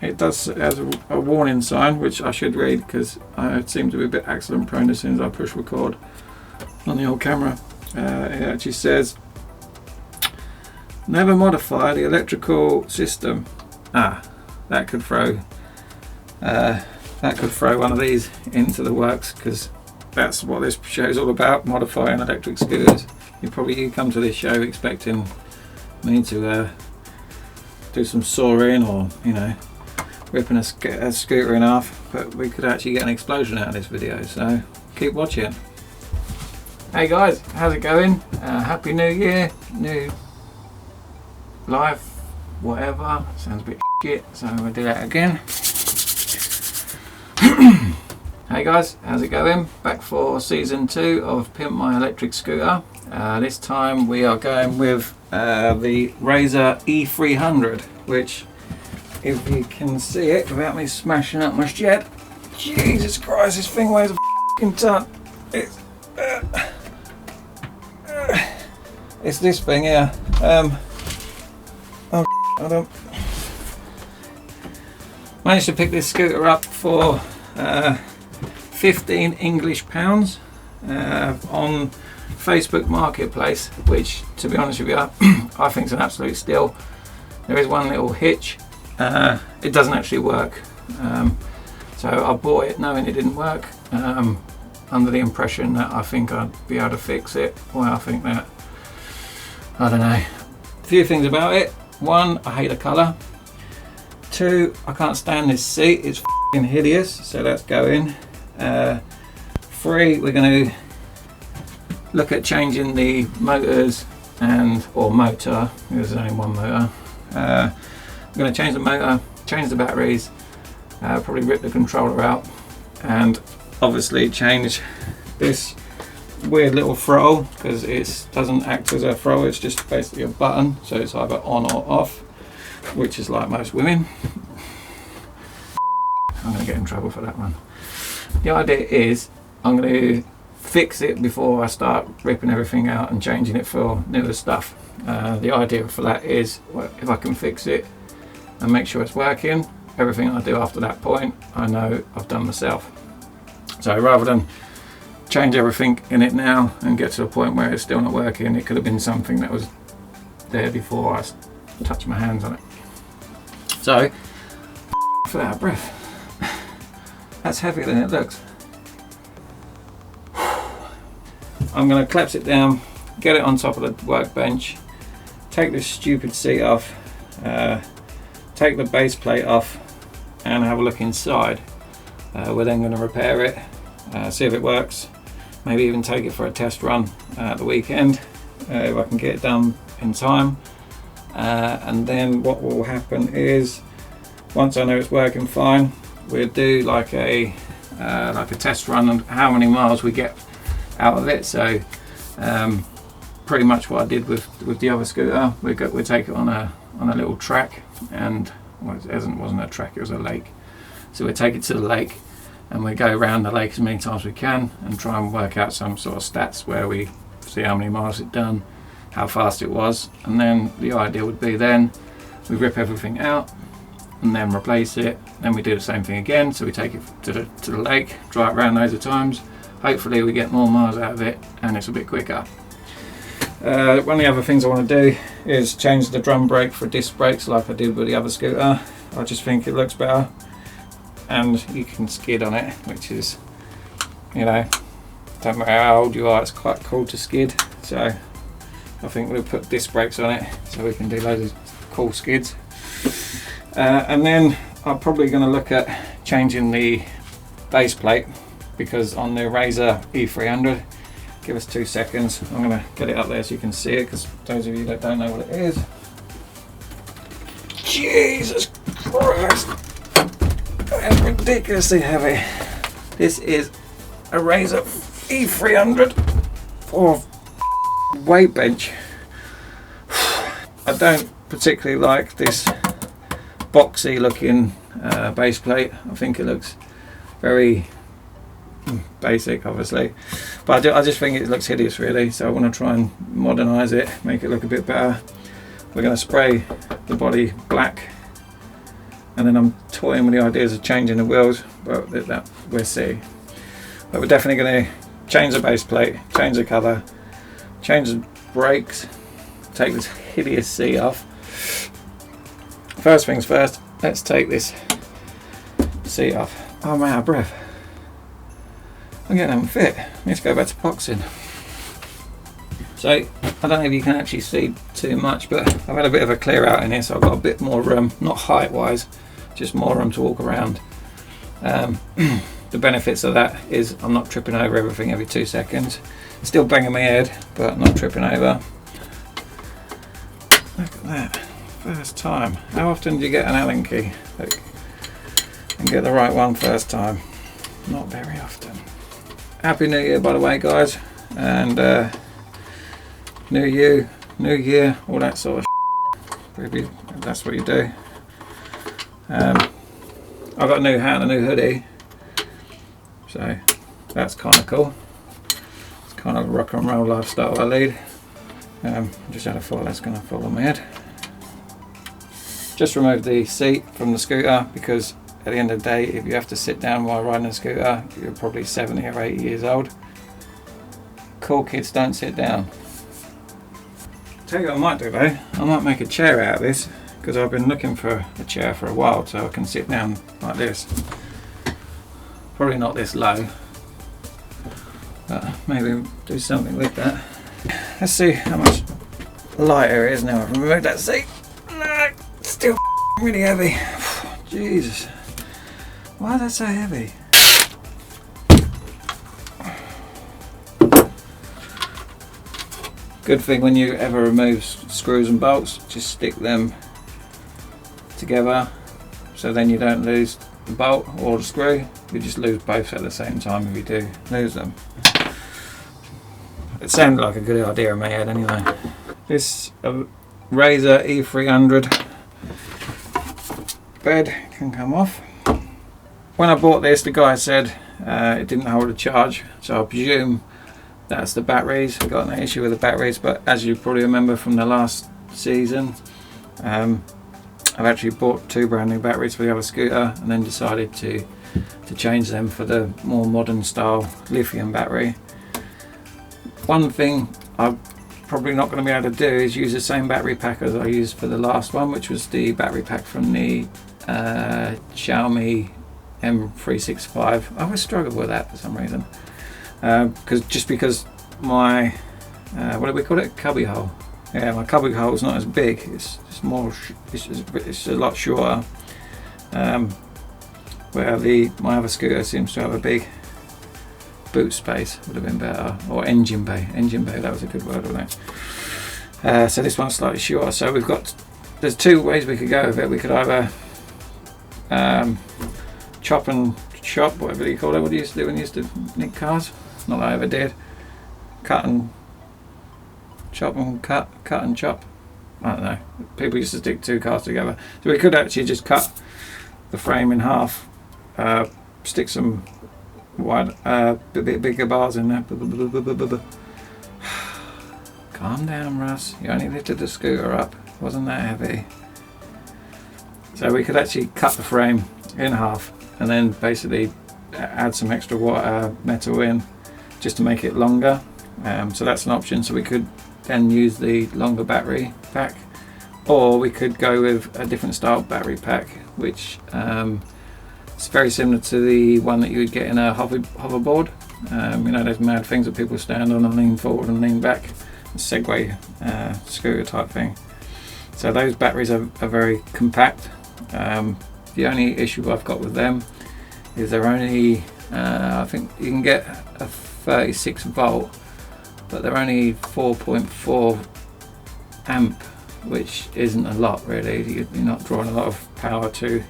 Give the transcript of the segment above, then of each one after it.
it does has a warning sign, which I should read because I seem to be a bit accident prone as soon as I push record on the old camera. It actually says, never modify the electrical system. That could throw one of these into the works, because that's what this show is all about, modifying electric scooters. You come to this show expecting me to do some sawing or, you know, ripping a scooter in half, but we could actually get an explosion out of this video, so keep watching. Hey guys, how's it going? Happy New Year, new life, whatever. Sounds a bit shit, so I'm going to do that again. Hey guys, how's it going? Back for season 2 of Pimp My Electric Scooter. This time we are going with the Razor E300, which, if you can see it without me smashing up my shed, Jesus Christ, this thing weighs a f***ing ton. It's this thing here. I don't. Managed to pick this scooter up for 15 English pounds on Facebook Marketplace, which, to be honest with you, I think is an absolute steal. There is one little hitch. It doesn't actually work. So I bought it knowing it didn't work, under the impression that I think I'd be able to fix it. Well, I think that, I don't know. A few things about it. 1, I hate the colour. 2, I can't stand this seat. It's f***ing hideous, so that's going. 3, we're going to look at changing the motors or motor. There's only one motor. I'm going to change the motor, change the batteries, probably rip the controller out, and obviously change this weird little throttle, because it doesn't act as a throttle, it's just basically a button, so it's either on or off, which is like most women. I'm going to get in trouble for that one. The idea is I'm going to fix it before I start ripping everything out and changing it for newer stuff. The idea for that is, well, if I can fix it and make sure it's working, everything I do after that point I know I've done myself. So rather than change everything in it now and get to a point where it's still not working, it could have been something that was there before I touched my hands on it. So, for that breath, that's heavier than it looks. I'm going to collapse it down, get it on top of the workbench, take this stupid seat off, take the base plate off, and have a look inside. We're then going to repair it, see if it works, maybe even take it for a test run at the weekend, if I can get it done in time. And then what will happen is, once I know it's working fine, we'll do like a test run on how many miles we get out of it. So pretty much what I did with the other scooter, we take it on a little track, and well, it wasn't a track, it was a lake. So we take it to the lake and we go around the lake as many times as we can and try and work out some sort of stats where we see how many miles it done, how fast it was, and then the idea would be then we rip everything out and then replace it. Then we do the same thing again, so we take it to the lake, drive it around loads of times. Hopefully we get more miles out of it and it's a bit quicker. One of the other things I want to do is change the drum brake for disc brakes like I did with the other scooter. I just think it looks better, and you can skid on it, which is, you know, don't matter how old you are, it's quite cool to skid. So I think we'll put disc brakes on it so we can do loads of cool skids. And then I'm probably going to look at changing the base plate, because on the Razor E300, give us 2 seconds, I'm going to get it up there so you can see it, because those of you that don't know what it is, Jesus Christ, that's ridiculously heavy. This is a Razor E300 for weight bench. I don't particularly like this boxy looking base plate. I think it looks very basic, obviously, but I just think it looks hideous really, so I want to try and modernise it, make it look a bit better. We're going to spray the body black and then I'm toying with the ideas of changing the wheels, but that we'll see. But we're definitely going to change the base plate, change the colour, change the brakes, take this hideous seat off. First things first, let's take this seat off. Oh, I'm out of breath. I'm getting unfit. I need to go back to boxing. So, I don't know if you can actually see too much, but I've had a bit of a clear out in here, so I've got a bit more room, not height wise, just more room to walk around. The benefits of that is I'm not tripping over everything every 2 seconds. Still banging my head, but I'm not tripping over. Look at that. First time. How often do you get an Allen key and get the right one first time? Not very often. Happy New Year, by the way, guys, and New You, New Year, all that sort of maybe that's what you do. I've got a new hat and a new hoodie, so that's kind of cool. It's kind of a rock and roll lifestyle I lead. Just had a thought that's going to fall on my head. Just removed the seat from the scooter because at the end of the day, if you have to sit down while riding a scooter, you're probably 70 or 80 years old. Cool kids don't sit down. Tell you what I might do though, I might make a chair out of this, because I've been looking for a chair for a while so I can sit down like this. Probably not this low, but maybe do something with that. Let's see how much lighter it is now I've removed that seat. No, it's still really heavy. Jesus, why is that so heavy? Good thing when you ever remove screws and bolts, just stick them together so then you don't lose the bolt or the screw. You just lose both at the same time if you do lose them. It sounded like a good idea in my head anyway. This Razor E300 bed can come off. When I bought this, the guy said it didn't hold a charge, so I presume that's the batteries. I got an issue with the batteries, but as you probably remember from the last season, I've actually bought 2 brand new batteries for the other scooter and then decided to change them for the more modern style lithium battery. One thing I'm probably not going to be able to do is use the same battery pack as I used for the last one, which was the battery pack from the Xiaomi M365. I always struggle with that for some reason. Because my what do we call it, cubby hole? Yeah, my cubby hole is not as big. It's more. It's a lot shorter. Where my other scooter seems to have a big boot space. Would have been better, or engine bay. Engine bay. That was a good word, wasn't it? So this one's slightly shorter. So there's 2 ways we could go with it. We could either chop and chop, whatever you call it. What do you used to do when you used to nick cars? Not that I ever did. Cut and chop and cut and chop. I don't know. People used to stick 2 cars together. So we could actually just cut the frame in half, stick some wide, bit bigger bars in there. Calm down, Russ. You only lifted the scooter up. It wasn't that heavy. So we could actually cut the frame in half and then basically add some extra metal in, just to make it longer. So that's an option. So we could then use the longer battery pack, or we could go with a different style battery pack, which is very similar to the one that you would get in a hoverboard. You know, those mad things that people stand on and lean forward and lean back, a Segway scooter type thing. So those batteries are very compact. The only issue I've got with them is they're only, I think you can get a 36 volt, but they're only 4.4 amp, which isn't a lot really. You're not drawing a lot of power to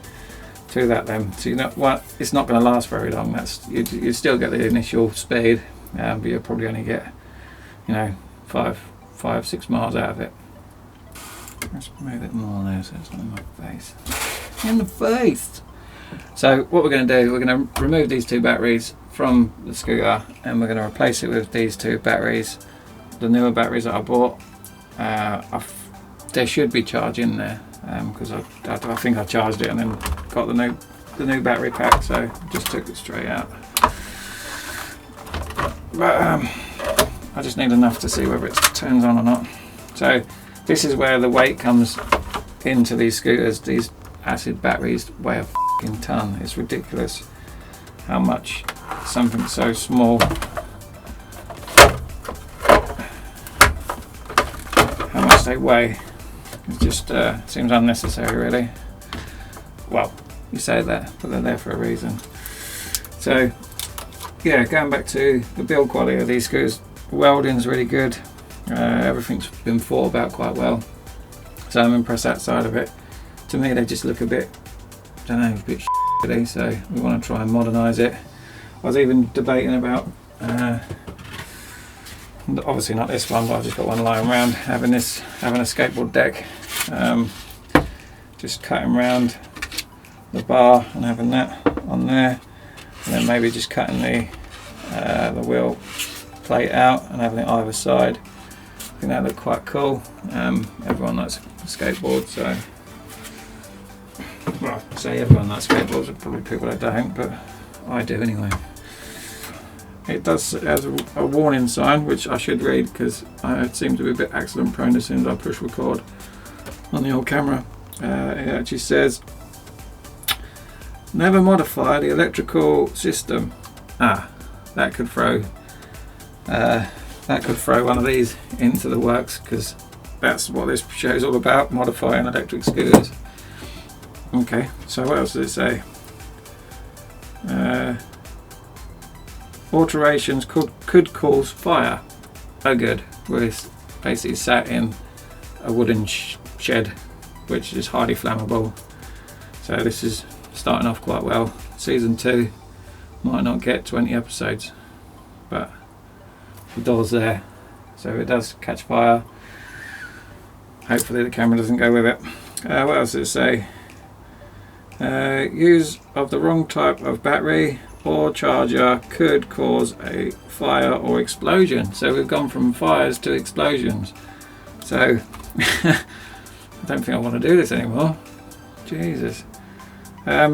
that then. So you know what, it's not going to last very long. You still get the initial speed, but you'll probably only get, 5-6 miles out of it. Let's move it more there so it's not in my face. In the face! So what we're going to do, we're going to remove these 2 batteries from the scooter and we're going to replace it with these 2 batteries, the newer batteries that I bought. There should be charge in there. because I think I charged it and then got the new battery pack, so just took it straight out. But I just need enough to see whether it turns on or not. So this is where the weight comes into these scooters. These acid batteries weigh a f***ing ton. It's ridiculous how much something so small, how much they weigh. It just seems unnecessary, really. Well, you say that, but they're there for a reason. So yeah, going back to the build quality of these scooters, welding's really good. Everything's been thought about quite well, so I'm impressed that side of it. To me, they just look a bit, I don't know, a bit shitty, so we want to try and modernise it. I was even debating about, obviously not this one, but I've just got one lying around, having a skateboard deck, just cutting around the bar and having that on there, and then maybe just cutting the wheel plate out and having it either side. I think that looked quite cool. Everyone likes skateboards, so, well, I say everyone likes skateboards, there are probably people that don't, but I do anyway. It does has a warning sign, which I should read because it seems to be a bit accident prone as soon as I push record on the old camera. It actually says, never modify the electrical system. That could throw one of these into the works, because that's what this show is all about, modifying electric scooters. Okay, so what else does it say? Alterations could cause fire. Oh good, we're basically sat in a wooden shed which is highly flammable, so this is starting off quite well. Season 2 might not get 20 episodes, but the door's there, so if it does catch fire, hopefully the camera doesn't go with it. What else does it say? Use of the wrong type of battery or charger could cause a fire or explosion. So we've gone from fires to explosions. So I don't think I want to do this anymore. Jesus. I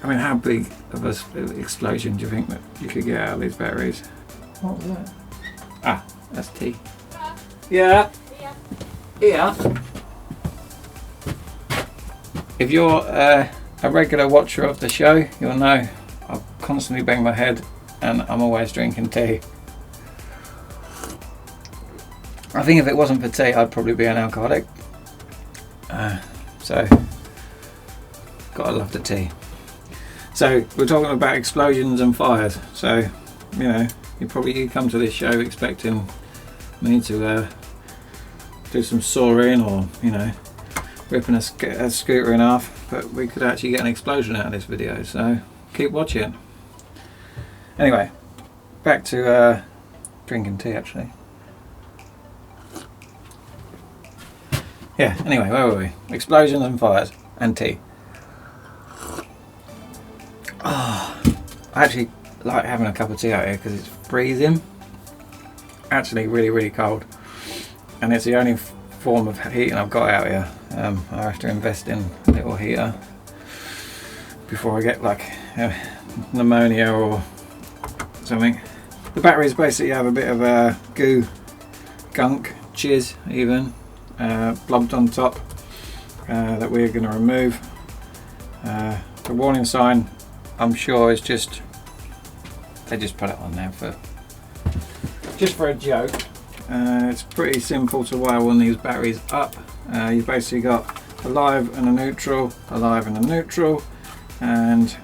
mean, how big of an explosion do you think that you could get out of these batteries? What was that? That's tea. Yeah. Yeah. If you're a regular watcher of the show, you'll know I constantly bang my head and I'm always drinking tea. I think if it wasn't for tea, I'd probably be an alcoholic. So, gotta love the tea. So, we're talking about explosions and fires. So, you know, you come to this show expecting me to do some sawing or, you know, ripping a scooter in half, but we could actually get an explosion out of this video, so keep watching. Anyway, back to drinking tea actually. Yeah, anyway, where were we? Explosions and fires and tea. I actually like having a cup of tea out here because it's freezing. Actually really, really cold. And it's the only form of heating I've got out here. I have to invest in a little heater before I get like pneumonia or something. The batteries basically have a bit of a gunk, jizz even, blobbed on top that we're going to remove. The warning sign, I'm sure, is just, they just put it on there just for a joke. It's pretty simple to wire one of these batteries up. You've basically got a live and a neutral, a live and a neutral, and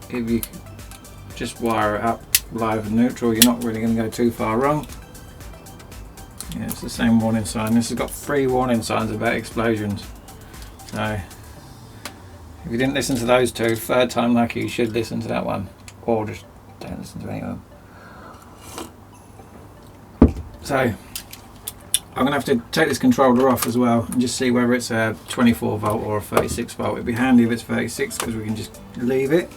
if you just wire it up live and neutral, you're not really going to go too far wrong. Yeah, it's the same warning sign. This has got 3 warning signs about explosions. So if you didn't listen to those 2, third time lucky, you should listen to that one, or just don't listen to any of them. So I'm going to have to take this controller off as well and just see whether it's a 24 volt or a 36 volt. It'd be handy if it's 36 because we can just leave it,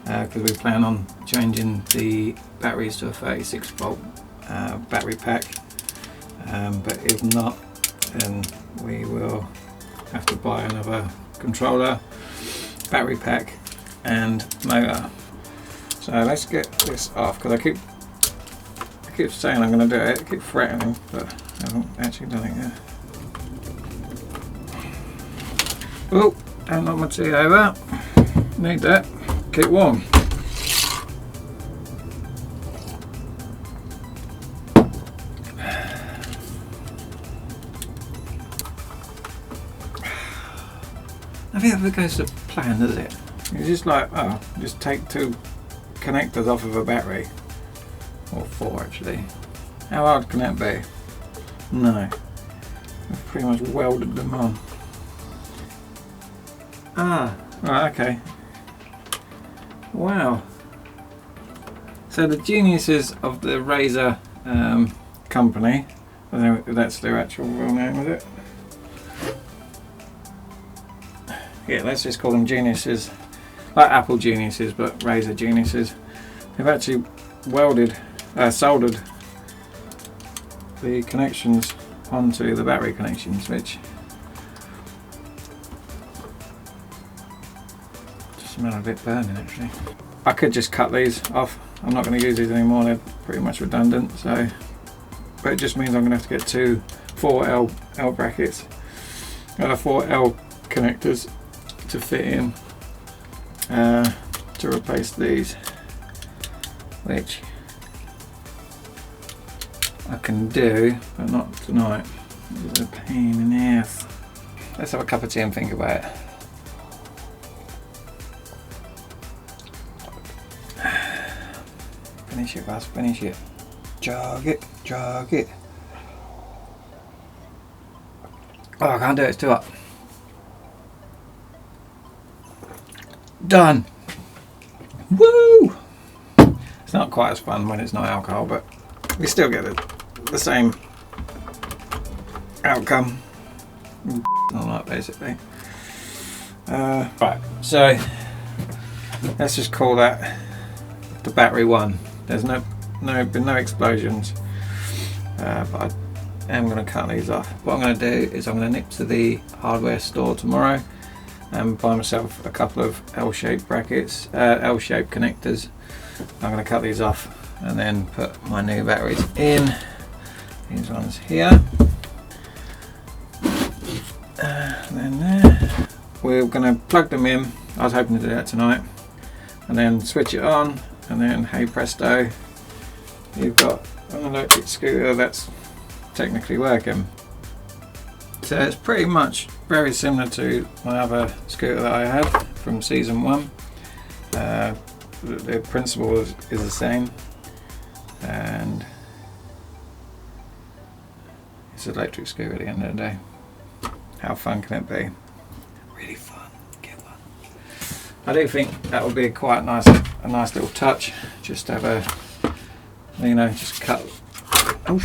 because we plan on changing the batteries to a 36 volt battery pack, but if not, then we will have to buy another controller, battery pack and motor. So let's get this off, because I keep saying I'm going to do it, I keep threatening, but I haven't actually done it yet. Oh, don't knock my tea over. Need that. Keep warm. Nothing ever goes to plan, does it? It's just like, oh, just take 2 connectors off of a battery. Or 4 actually. How hard can that be? No. I've pretty much welded them on. Ah, right, okay. Wow. So the geniuses of the Razor company, I don't know if that's their actual real name, is it? Yeah, let's just call them geniuses. Like Apple geniuses, but Razor geniuses. They've actually soldered the connections onto the battery connections, which smell a bit burning actually. I could just cut these off. I'm not going to use these anymore, they're pretty much redundant, so, but it just means I'm going to have to get 2 4L brackets, 4L connectors to fit in to replace these, which I can do, but not tonight. It's a pain in the ass. Let's have a cup of tea and think about it. Finish it, Russ, finish it. Jog it, jog it. Oh, I can't do it, it's too hot. Done. Woo! It's not quite as fun when it's not alcohol, but we still get the same outcome. All that basically. Right, so let's just call that the battery 1. There's been no explosions, but I am going to cut these off. What I'm going to do is I'm going to nip to the hardware store tomorrow and buy myself a couple of L-shaped brackets, L-shaped connectors. I'm going to cut these off and then put my new batteries in. These ones here. Then there. We're going to plug them in. I was hoping to do that tonight. And then switch it on, and then hey presto, you've got an electric scooter that's technically working. So it's pretty much very similar to my other scooter that I had from season 1. The principle is the same, and it's an electric scooter at the end of the day. How fun can it be? Really fun. Get one. I do think that would be quite nice, a nice little touch. Just have a, you know, just cut. Oh,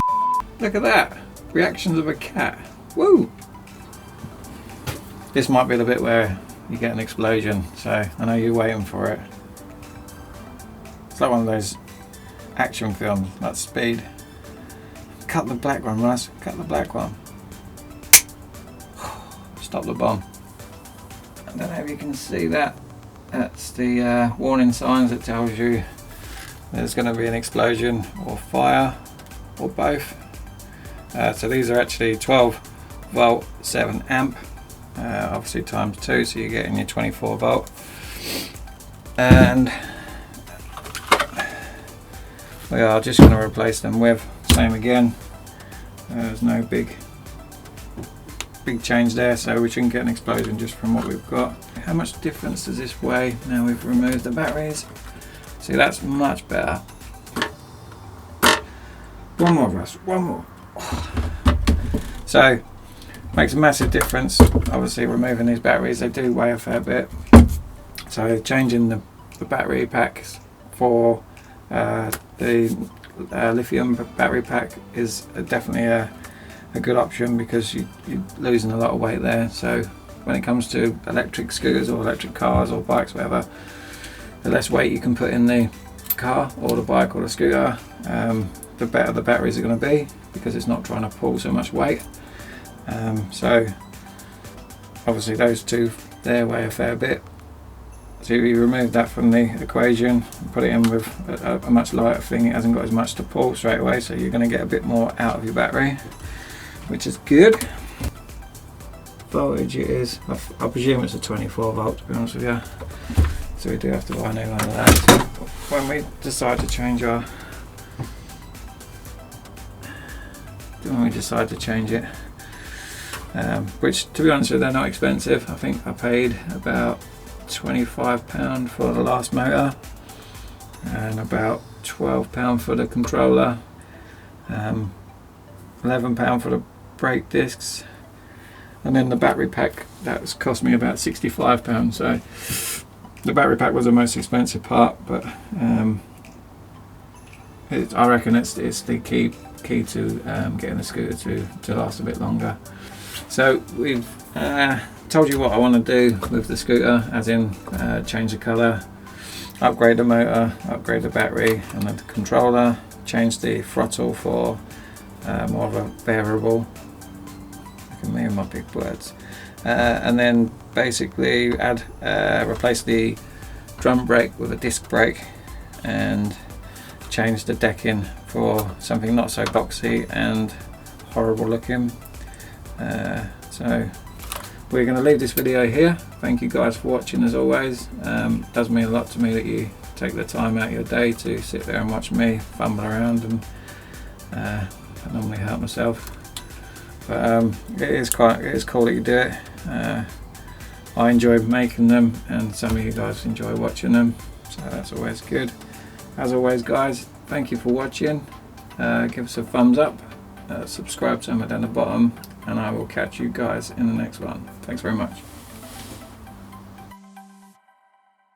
look at that! Reactions of a cat. Woo! This might be the bit where you get an explosion, so I know you're waiting for it. It's like one of those action films, like Speed. Cut the black one, Russ. Cut the black one. Stop the bomb. I don't know if you can see that. That's the warning signs that tells you there's going to be an explosion or fire or both. So these are actually 12 volt 7 amp, obviously times 2, so you're getting your 24 volt. And we are just going to replace them with same again. There's no big change there, so we shouldn't get an explosion just from what we've got. How much difference does this weigh now we've removed the batteries? See, that's much better. One more, Russ, one more. So makes a massive difference. Obviously removing these batteries, they do weigh a fair bit, so changing the battery packs for the lithium battery pack is definitely a good option, because you're losing a lot of weight there. So when it comes to electric scooters or electric cars or bikes, whatever, the less weight you can put in the car or the bike or the scooter, the better the batteries are going to be, because it's not trying to pull so much weight. So obviously those two there weigh a fair bit. So you remove that from the equation and put it in with a much lighter thing. It hasn't got as much to pull straight away, so you're going to get a bit more out of your battery, which is good. Voltage it is, I presume it's a 24 volt to be honest with you, so we do have to buy a new one of those. When we decide to change it, which to be honest with you, they're not expensive. I think I paid about £25 for the last motor and about £12 for the controller, £11 for the brake discs, and then the battery pack, that's cost me about £65. So the battery pack was the most expensive part, but I reckon it's the key to getting the scooter to last a bit longer. So we've told you what I want to do with the scooter, as in change the colour, upgrade the motor, upgrade the battery and the controller, change the throttle for more of a variable. Look at me and my big words. And then basically replace the drum brake with a disc brake and change the decking for something not so boxy and horrible looking. So we're going to leave this video here. Thank you guys for watching as always. It does mean a lot to me that you take the time out of your day to sit there and watch me fumble around, and I normally help myself, but it is cool that you do it. I enjoy making them and some of you guys enjoy watching them, so that's always good. As always guys, thank you for watching. Give us a thumbs up, subscribe somewhere down the bottom, and I will catch you guys in the next one. Thanks very much.